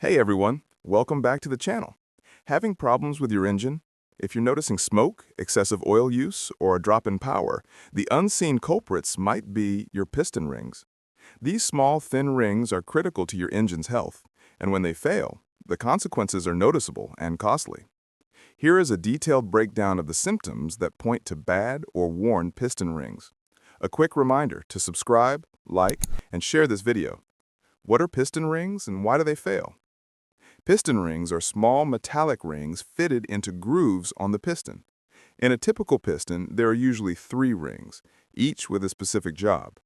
Hey everyone, welcome back to the channel. Having problems with your engine? If you're noticing smoke, excessive oil use, or a drop in power, the unseen culprits might be your piston rings. These small, thin rings are critical to your engine's health, and when they fail, the consequences are noticeable and costly. Here is a detailed breakdown of the symptoms that point to bad or worn piston rings. A quick reminder to subscribe, like, and share this video. What are piston rings and why do they fail? Piston rings are small metallic rings fitted into grooves on the piston. In a typical piston, there are usually 3 rings, each with a specific job.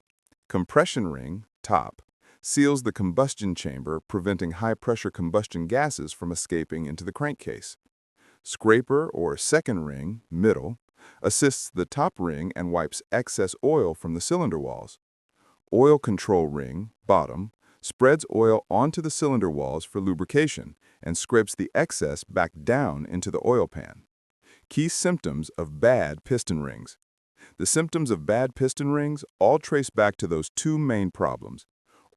Compression ring, top, seals the combustion chamber, preventing high-pressure combustion gases from escaping into the crankcase. Scraper or second ring, middle, assists the top ring and wipes excess oil from the cylinder walls. Oil control ring, bottom, spreads oil onto the cylinder walls for lubrication and scrapes the excess back down into the oil pan. Key symptoms of bad piston rings. The symptoms of bad piston rings all trace back to those 2 main problems: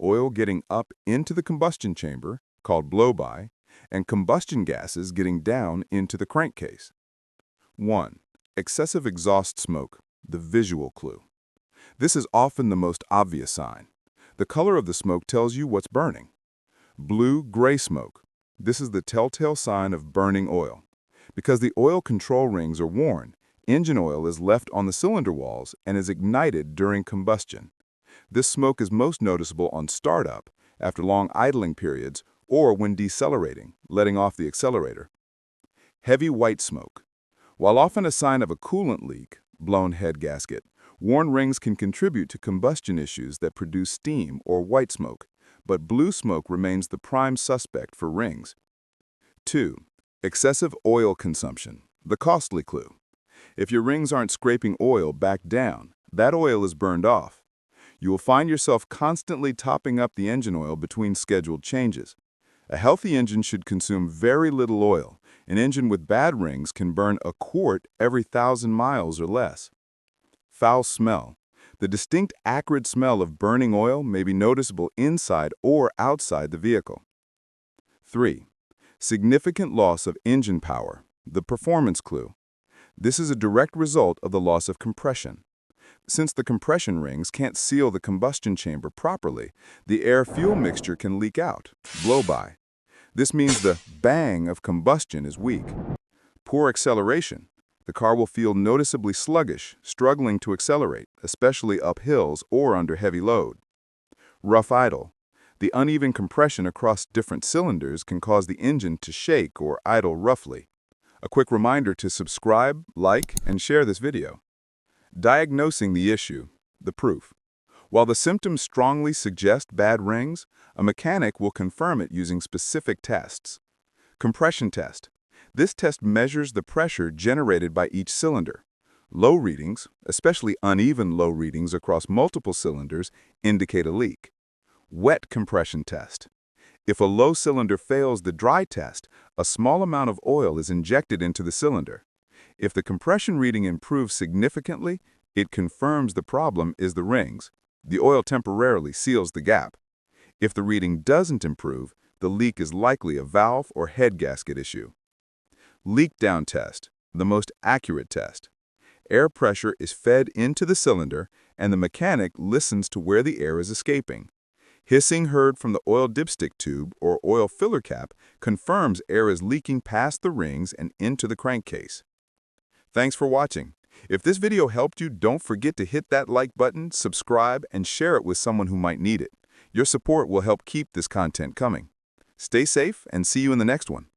oil getting up into the combustion chamber, called blow-by, and combustion gases getting down into the crankcase. 1. Excessive exhaust smoke, the visual clue. This is often the most obvious sign. The color of the smoke tells you what's burning. Blue-gray smoke. This is the telltale sign of burning oil. Because the oil control rings are worn, engine oil is left on the cylinder walls and is ignited during combustion. This smoke is most noticeable on startup, after long idling periods, or when decelerating, letting off the accelerator. Heavy white smoke. While often a sign of a coolant leak, blown head gasket, worn rings can contribute to combustion issues that produce steam or white smoke, but blue smoke remains the prime suspect for rings. 2. Excessive oil consumption, the costly clue. If your rings aren't scraping oil back down, that oil is burned off. You will find yourself constantly topping up the engine oil between scheduled changes. A healthy engine should consume very little oil. An engine with bad rings can burn a quart every 1,000 miles or less. Foul smell. The distinct acrid smell of burning oil may be noticeable inside or outside the vehicle. 3. Significant loss of engine power, the performance clue. This is a direct result of the loss of compression. Since the compression rings can't seal the combustion chamber properly, the air-fuel mixture can leak out, blow-by. This means the bang of combustion is weak. Poor acceleration. The car will feel noticeably sluggish, struggling to accelerate, especially up hills or under heavy load. Rough idle. The uneven compression across different cylinders can cause the engine to shake or idle roughly. A quick reminder to subscribe, like, and share this video. Diagnosing the issue, the proof. While the symptoms strongly suggest bad rings, a mechanic will confirm it using specific tests. Compression test. This test measures the pressure generated by each cylinder. Low readings, especially uneven low readings across multiple cylinders, indicate a leak. Wet compression test. If a low cylinder fails the dry test, a small amount of oil is injected into the cylinder. If the compression reading improves significantly, it confirms the problem is the rings. The oil temporarily seals the gap. If the reading doesn't improve, the leak is likely a valve or head gasket issue. Leak down test, the most accurate test. Air pressure is fed into the cylinder, and the mechanic listens to where the air is escaping. Hissing heard from the oil dipstick tube or oil filler cap confirms air is leaking past the rings and into the crankcase. Thanks for watching. If this video helped you, don't forget to hit that like button, subscribe, and share it with someone who might need it. Your support will help keep this content coming. Stay safe and see you in the next one.